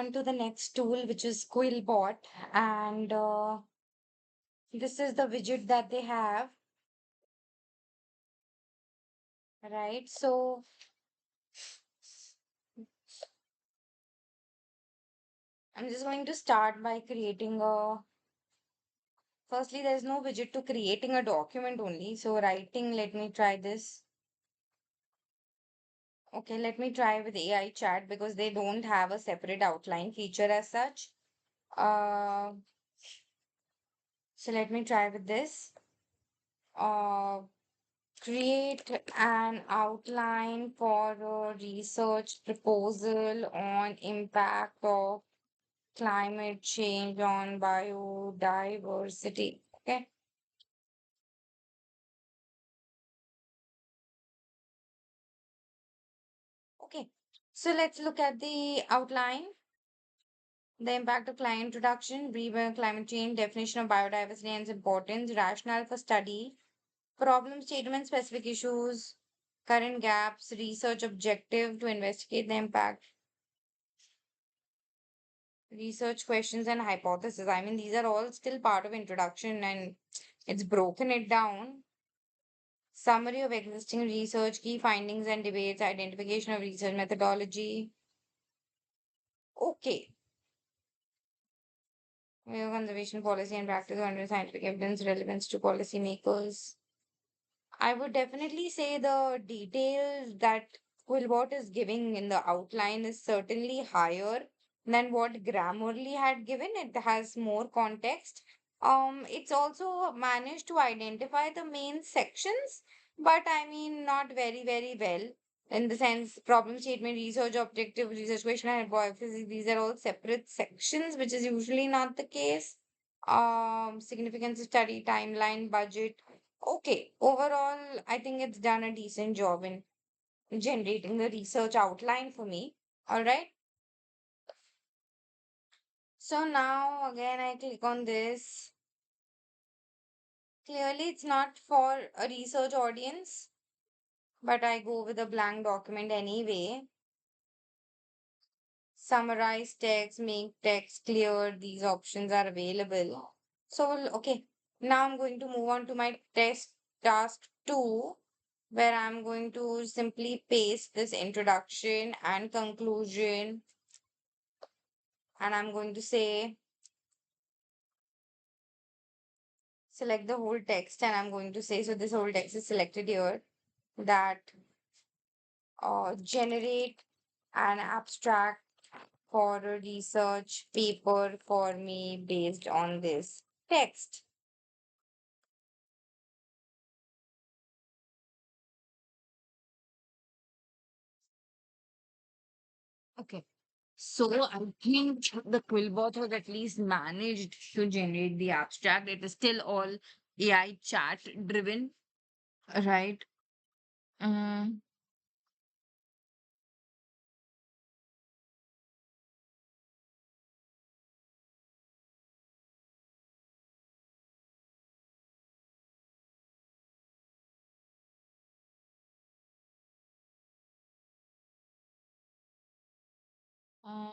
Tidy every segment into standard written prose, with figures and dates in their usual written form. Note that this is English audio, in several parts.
on to the next tool, which is quillbot, and this is the widget that they have, right? So I'm just going to start by creating a firstly, there's no widget to creating a document only. So writing, let me try this. Okay, let me try with AI chat because they don't have a separate outline feature as such. Uh, so let me try with this. Uh, Create an outline for a research proposal on impact of climate change on biodiversity. Okay. Okay. So let's look at the outline. The impact of climate introduction, brief climate change, definition of biodiversity and its importance, rationale for study, problem statement, specific issues, current gaps, research objective to investigate the impact, research questions and hypothesis. I mean, these are all still part of introduction and it's broken it down. Summary of existing research, key findings and debates, identification of research methodology. Okay. Conservation policy and practice under scientific evidence relevance to policymakers. I would definitely say the details that Quillbot is giving in the outline is certainly higher than what Grammarly had given. It has more context. It's also managed to identify the main sections, but I mean not very, very well. In the sense, problem statement, research objective, research question, and hypothesis, these are all separate sections, which is usually not the case. Significance of study, timeline, budget. Okay, overall, I think it's done a decent job in generating the research outline for me. All right. So now again, I click on this. Clearly, it's not for a research audience, but I go with a blank document anyway. Summarize text, make text clear. These options are available. So, okay. Now I'm going to move on to my test task 2, where I'm going to simply paste this introduction and conclusion. And I'm going to say, select the whole text. And I'm going to say, so this whole text is selected here, that generate an abstract for a research paper for me based on this text. Okay. So I think the Quillbot has at least managed to generate the abstract. It is still all AI chat driven, right? Mm, uh,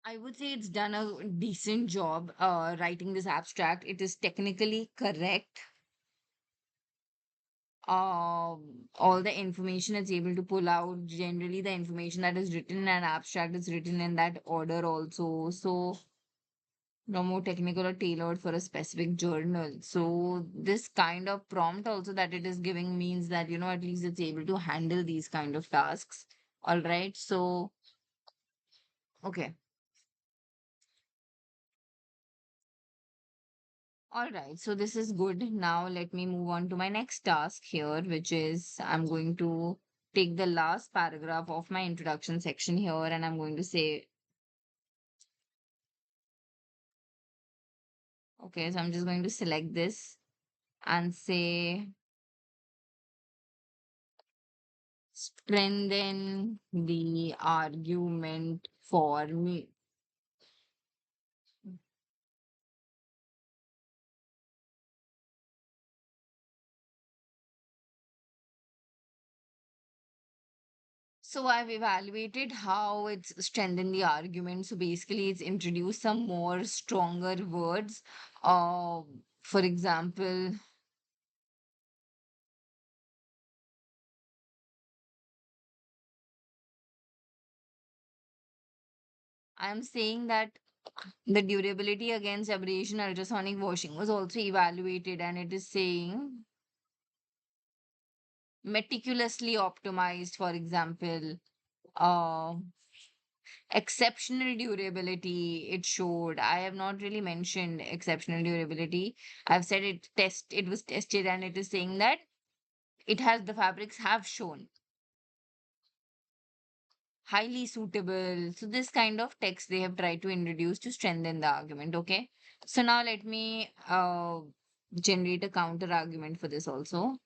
I would say it's done a decent job writing this abstract. It is technically correct. All the information it's able to pull out, generally the information that is written in an abstract is written in that order also. So no more technical or tailored for a specific journal. So this kind of prompt also that it is giving means that, at least it's able to handle these kind of tasks. All right. So, okay. All right. So this is good. Now let me move on to my next task here, which is I'm going to take the last paragraph of my introduction section here and I'm going to say, okay, so I'm just going to select this and say strengthen the argument for me. So I've evaluated how it's strengthened the argument. So basically, it's introduced some more stronger words. Uh, for example, I'm saying that the durability against abrasion ultrasonic washing was also evaluated, and it is saying meticulously optimized, for example. Uh, Exceptional durability, it showed. I have not really mentioned exceptional durability. I've said it was tested, and it is saying that it has the fabrics have shown highly suitable. So this kind of text they have tried to introduce to strengthen the argument. Okay. So now let me generate a counter argument for this also.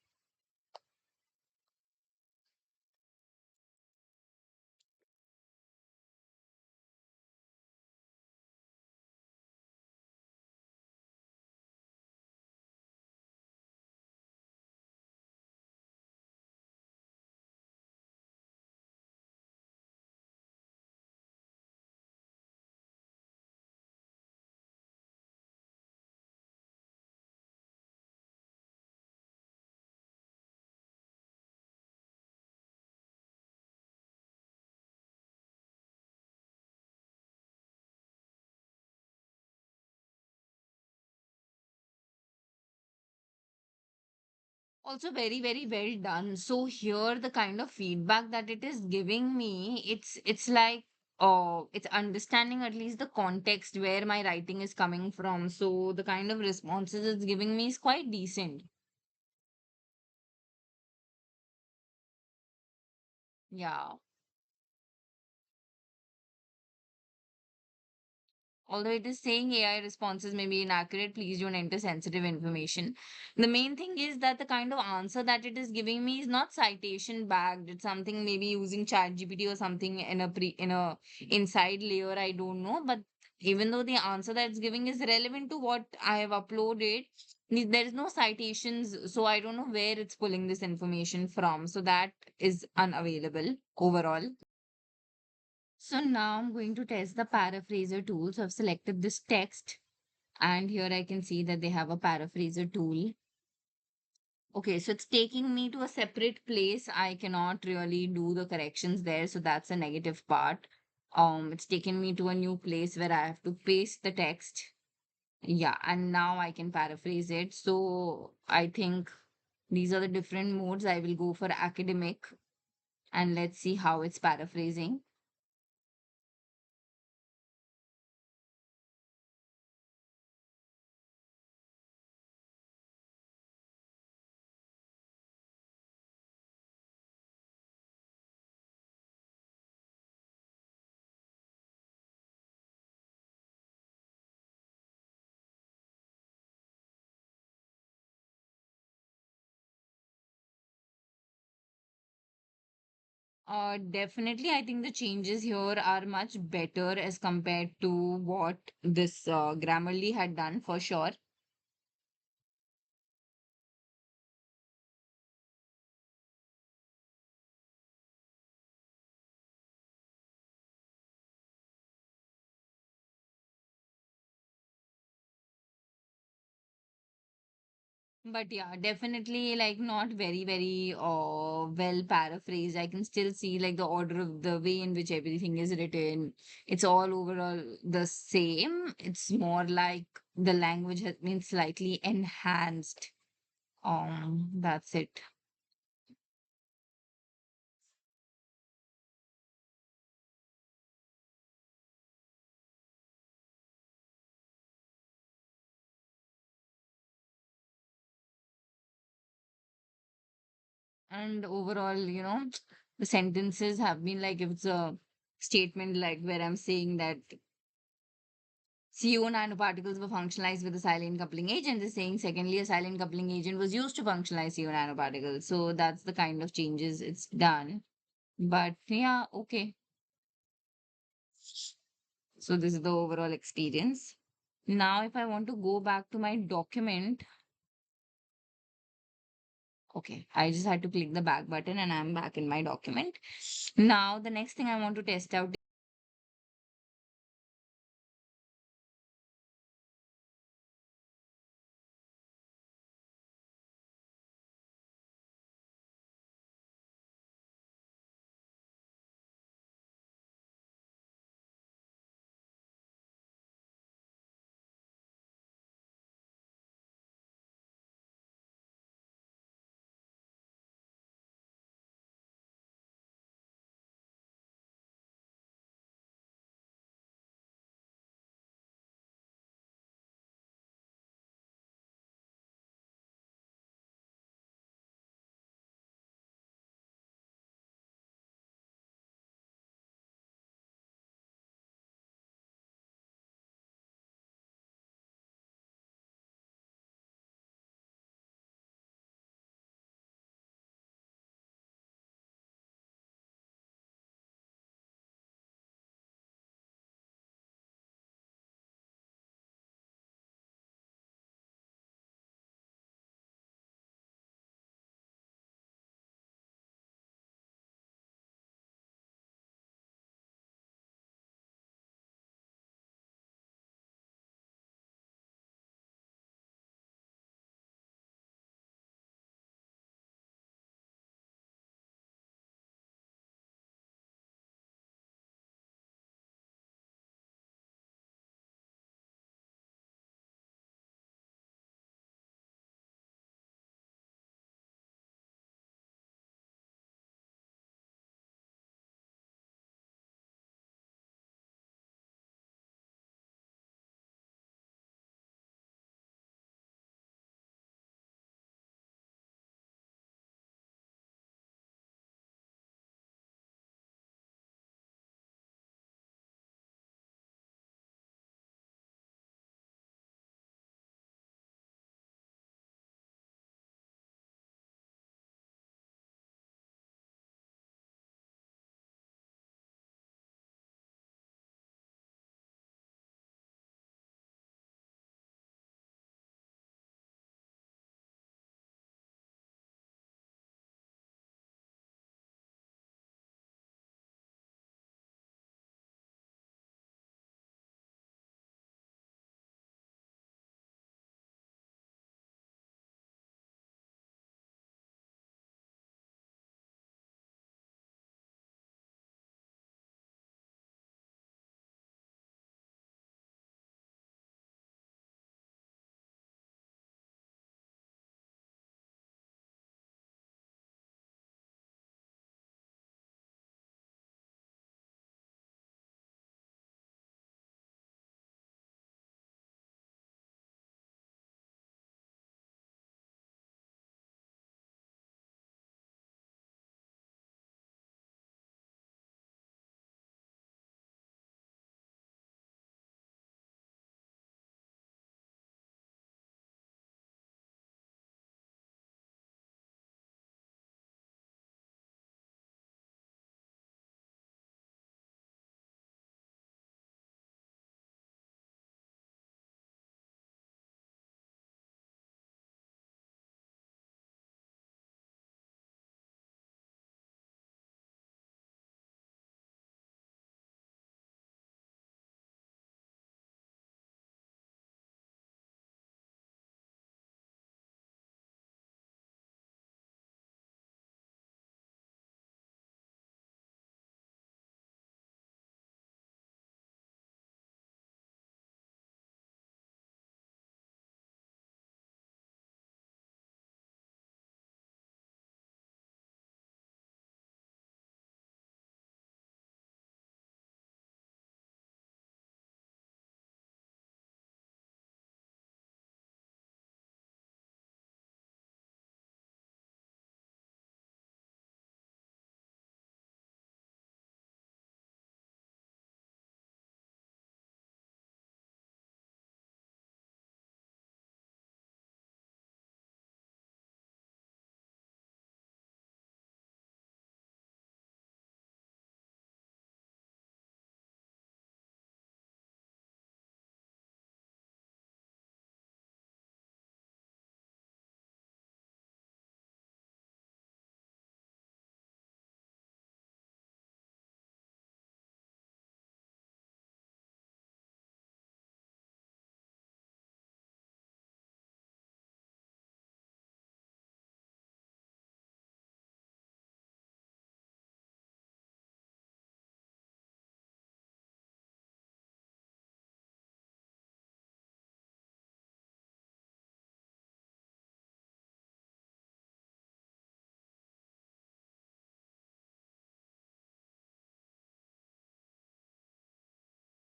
Also very, very well done. So here the kind of feedback that it is giving me, it's like it's understanding at least the context where my writing is coming from. So the kind of responses it's giving me is quite decent. Yeah. Although it is saying AI responses may be inaccurate, please don't enter sensitive information. The main thing is that the kind of answer that it is giving me is not citation backed. It's something maybe using ChatGPT or something in a inside layer. I don't know, but even though the answer that it's giving is relevant to what I have uploaded, there is no citations, so I don't know where it's pulling this information from. So that is unavailable overall. So now I'm going to test the paraphraser tool. So I've selected this text, and here I can see that they have a paraphraser tool. Okay, so it's taking me to a separate place. I cannot really do the corrections there, so that's a negative part. It's taken me to a new place where I have to paste the text. Yeah, and now I can paraphrase it. So I think these are the different modes. I will go for academic, and let's see how it's paraphrasing. Definitely, I think the changes here are much better as compared to what this Grammarly had done for sure. But yeah, definitely like not very, very well paraphrased. I can still see like the order of the way in which everything is written. It's all overall the same. It's more like the language has been slightly enhanced. That's it. And overall, the sentences have been like if it's a statement like where I'm saying that CO nanoparticles were functionalized with a silane coupling agent is saying secondly a silane coupling agent was used to functionalize CO nanoparticles. So that's the kind of changes it's done. But yeah, okay. So this is the overall experience. Now if I want to go back to my document, Okay, I just had to click the back button and I'm back in my document. Now, the next thing I want to test out